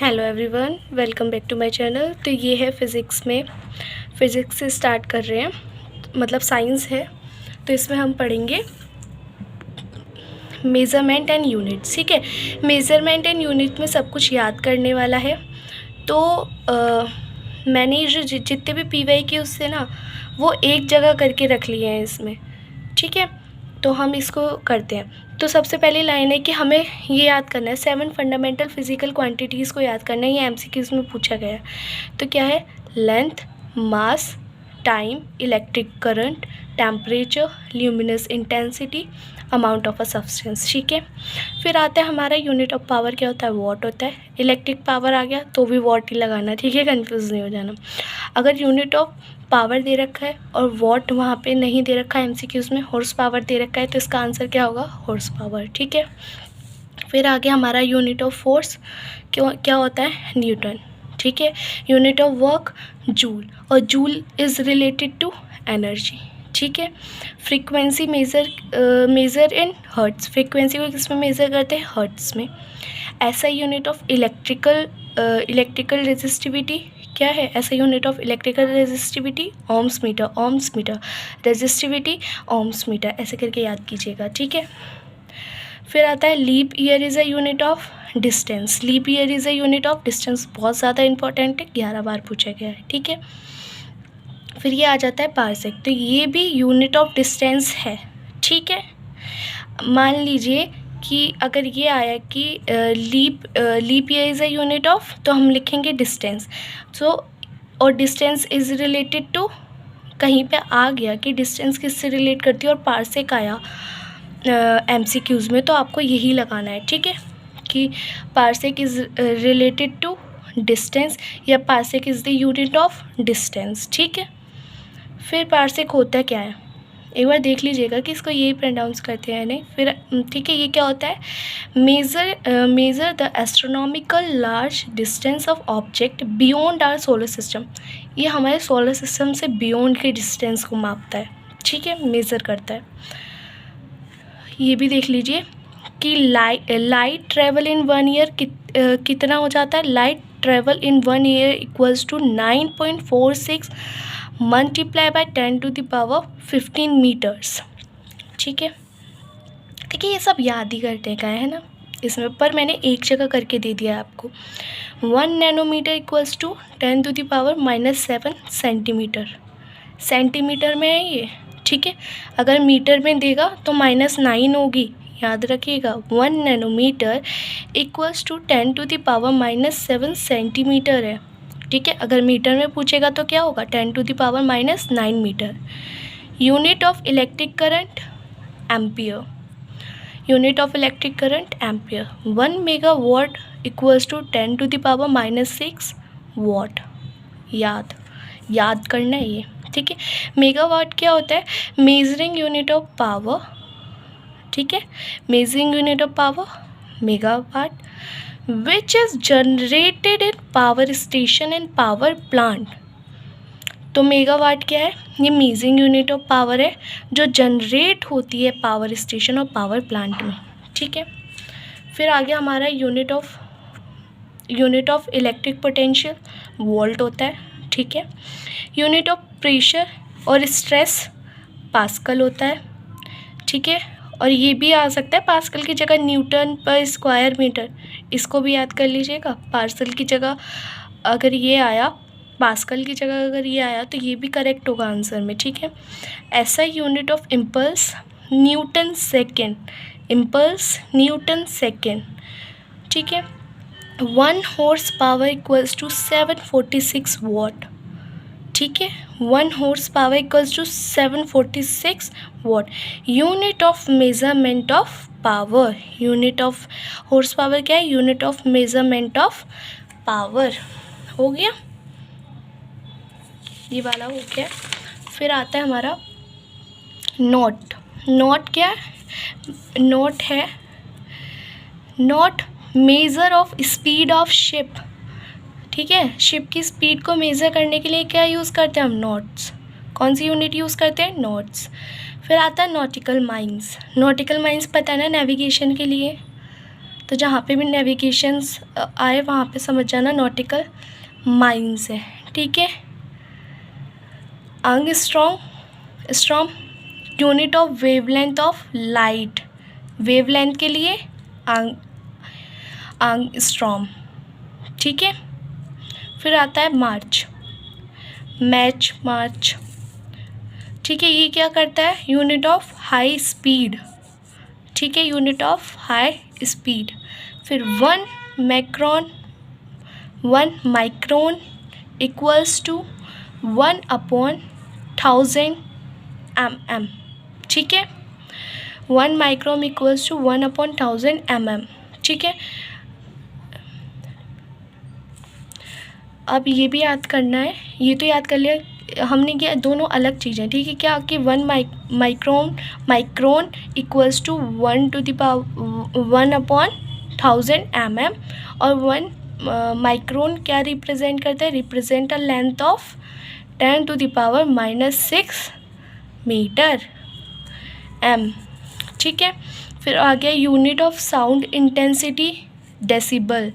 Hello everyone, welcome back to my channel. तो ये है फ़िज़िक्स से स्टार्ट कर रहे हैं, मतलब साइंस है। तो इसमें हम पढ़ेंगे मेज़रमेंट एंड यूनिट्स। ठीक है, मेज़रमेंट एंड यूनिट में सब कुछ याद करने वाला है। तो मैंने जो जितने भी पीवाई के उससे ना वो एक जगह करके रख लिए हैं इसमें। ठीक है, तो हम इसको करते हैं। तो सबसे पहली लाइन है कि हमें ये याद करना है 7 फंडामेंटल फिजिकल क्वांटिटीज़ को याद करना है। ये एमसीक्यूज़ में पूछा गया है। तो क्या है? Length, mass, time, electric current, temperature, luminous intensity, amount of a substance. ठीक है, फिर आता है हमारा यूनिट ऑफ पावर। क्या होता है? वॉट होता है। इलेक्ट्रिक पावर आ गया तो भी वॉट ही लगाना। ठीक है, कंफ्यूज नहीं हो जाना। अगर यूनिट ऑफ पावर दे रखा है और वॉट वहाँ पे नहीं दे रखा है, एमसीक्यूज़ में हॉर्स पावर दे रखा है, तो इसका आंसर क्या होगा? Horse power. ठीक है, फिर आगे हमारा यूनिट ऑफ फोर्स क्या होता है? न्यूटन। ठीक है, यूनिट ऑफ वर्क जूल, और joule is related to energy. ठीक है, frequency measure in hertz. Frequency को किस में मेज़र करते हैं? हर्ट्स में। ऐसा यूनिट ऑफ इलेक्ट्रिकल रेजिस्टिविटी क्या है? ऐसा unit of electrical resistivity ohms metre, resistivity ohms metre, ऐसे करके याद कीजिएगा। ठीक है, फिर आता है leap year is a unit of distance. Leap year is a unit of distance, बहुत ज़्यादा इंपॉर्टेंट है, 11 बार पूछा गया है। ठीक है, फिर ये आ जाता है पारसेक। तो ये भी यूनिट ऑफ डिस्टेंस है। ठीक है, मान लीजिए कि अगर ये आया कि leap year is a unit of, तो हम लिखेंगे डिस्टेंस। सो और डिस्टेंस इज़ रिलेटेड टू, कहीं पे आ गया कि डिस्टेंस किससे रिलेट करती है और पारसेक आया एमसीक्यूज़ में, तो आपको यही लगाना है। ठीक है, कि parsec is related to distance या parsec is the unit of distance. ठीक है, फिर पारसेक होता क्या है एक बार देख लीजिएगा कि इसको यही प्रोनाउंस करते हैं नहीं। फिर ठीक है, ये क्या होता है? Measure the astronomical large distance of object beyond our solar system. ये हमारे सोलर सिस्टम से बियॉन्ड के डिस्टेंस को मापता है। ठीक है, मेज़र करता है। ये भी देख लीजिए कि लाइट ट्रेवल इन 1 ईयर कितना हो जाता है? Light travel in 1 year equals to 9.46 multiply by 10⁻15 metres. ठीक है, देखिए ये सब याद ही करने का है ना इसमें, पर मैंने एक जगह करके दे दिया है आपको। 1 nanometre equals to 10⁻⁻7 centimetre. Centimetre में है ये। ठीक है, अगर मीटर में देगा तो -9 होगी, याद रखिएगा। 1 नैनोमीटर इक्वल्स टू 10⁻⁻7 सेंटीमीटर है। ठीक है, अगर मीटर में पूछेगा तो क्या होगा? 10⁻⁹ metre. Unit of electric current ampere. Unit of electric current ampere. 1 megawatt equals to 10⁻⁻6 watt. याद करना है ये। ठीक है, मेगावाट क्या होता है? Measuring unit of power. ठीक है, measuring unit of power megawatt, which is generated in power station and power plant. तो मेगावाट क्या है? ये मेजरिंग यूनिट ऑफ पावर है जो जनरेट होती है पावर स्टेशन और पावर प्लांट में। ठीक है, फिर आगे हमारा unit of electric potential volt होता है। ठीक है, यूनिट ऑफ प्रेशर और स्ट्रेस पास्कल होता है। ठीक है, और ये भी आ सकता है पास्कल की जगह न्यूटन पर स्क्वायर मीटर, इसको भी याद कर लीजिएगा। पास्कल की जगह अगर ये आया, पास्कल की जगह अगर ये आया तो ये भी करेक्ट होगा आंसर में। ठीक है, ऐसा unit of impulse newton second. Impulse newton second. ठीक है, 1 horse power equals to 746 watt. ठीक है, 1 horse power equals to 746 watt. Unit of measurement of power. Unit of horse power क्या है? Unit of measurement of power. हो गया, ये वाला हो गया। फिर आता है हमारा नॉट। नॉट क्या है? नॉट है measure of speed of ship. ठीक है, शिप की स्पीड को मेज़र करने के लिए क्या यूज़ करते हैं हम? नॉट्स। कौन सी यूनिट यूज़ करते हैं? नॉट्स। फिर आता है नॉटिकल माइल्स। नॉटिकल माइल्स पता है ना, नेविगेशन के लिए। तो जहाँ पे भी नेविगेशंस आए वहाँ पे समझ जाना नॉटिकल माइल्स है, ठीक है। Angstrom unit of wavelength of light, wavelength के लिए एंगस्ट्रॉम, ठीक है। फिर आता है मार्च, मार्च, ठीक है। ये क्या करता है, यूनिट ऑफ हाई स्पीड, ठीक है, यूनिट ऑफ हाई स्पीड। फिर 1 माइक्रोन इक्वल्स टू 1/1000 mm, ठीक है। 1 माइक्रोन इक्वल्स टू 1/1000 mm, ठीक है। अब ये भी याद करना है, ये तो याद कर लिया हमने, क्या दोनों अलग चीज़ें, ठीक है। क्या कि 1 माइक्रोन इक्वल्स टू 1/1000 mm, और 1 माइक्रोन क्या रिप्रेजेंट करता है, represent a length of 10⁻⁻6 metre m, ठीक है। फिर आ गया unit of sound intensity decibel,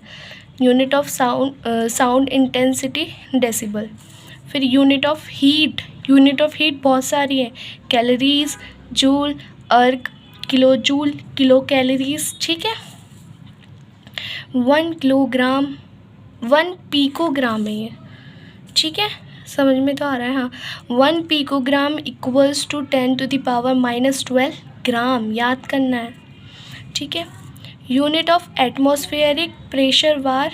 unit of sound intensity decibel. फिर यूनिट ऑफ हीट बहुत सारी है, calories, joule, erg, kilo joule, kilo calories, ठीक है। 1 किलोग्राम 1 पिकोग्राम है ये, ठीक है, समझ में तो आ रहा है। हाँ, 1 पिकोग्राम इक्वल्स टू 10⁻⁻12 ग्राम, याद करना है, ठीक है। यूनिट ऑफ एटमॉस्फेरिक प्रेशर बार,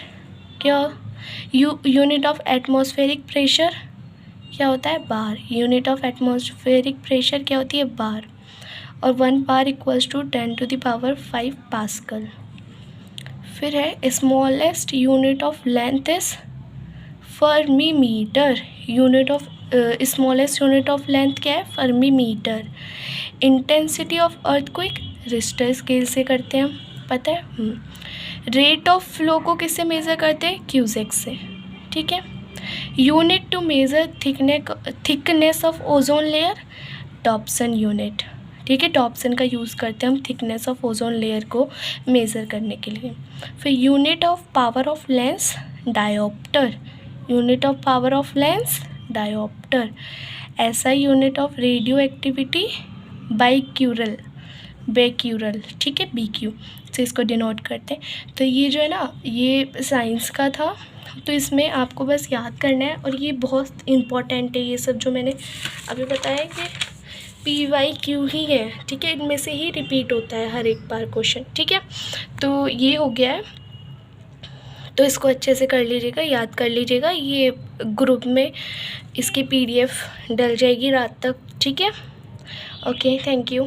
क्या यूनिट ऑफ एटमॉस्फेरिक प्रेशर क्या होता है, बार। यूनिट ऑफ एटमॉस्फेरिक प्रेशर क्या होती है, बार। और 1 बार इक्वल्स टू 10⁵ पास्कल। फिर है smallest unit of length is फर्मीमीटर, unit of smallest unit of length क्या है, फर्मीमीटर। Intensity of earthquake Richter scale से करते हैं हम, पता है। रेट ऑफ फ्लो को किससे मेज़र करते हैं, क्यूसेक से, ठीक है। Unit to measure thickness of ozone layer, Dobson unit, ठीक है। डॉप्सन का यूज़ करते हैं हम थिकनेस ऑफ ओजोन लेयर को मेज़र करने के लिए। फिर unit of power of lens, dioptre, unit of power of lens, dioptre. ऐसा unit of radioactivity, becquerel, ठीक है, BQ से इसको डिनोट करते हैं। तो ये जो है ना, ये साइंस का था, तो इसमें आपको बस याद करना है, और ये बहुत इम्पॉर्टेंट है, ये सब जो मैंने अभी बताया कि PYQ ही है, ठीक है, इनमें से ही रिपीट होता है हर एक बार क्वेश्चन, ठीक है। तो ये हो गया है, तो इसको अच्छे से कर लीजिएगा, याद कर लीजिएगा। ये ग्रुप में इसकी PDF डल जाएगी रात तक, ठीक है। Okay, thank you.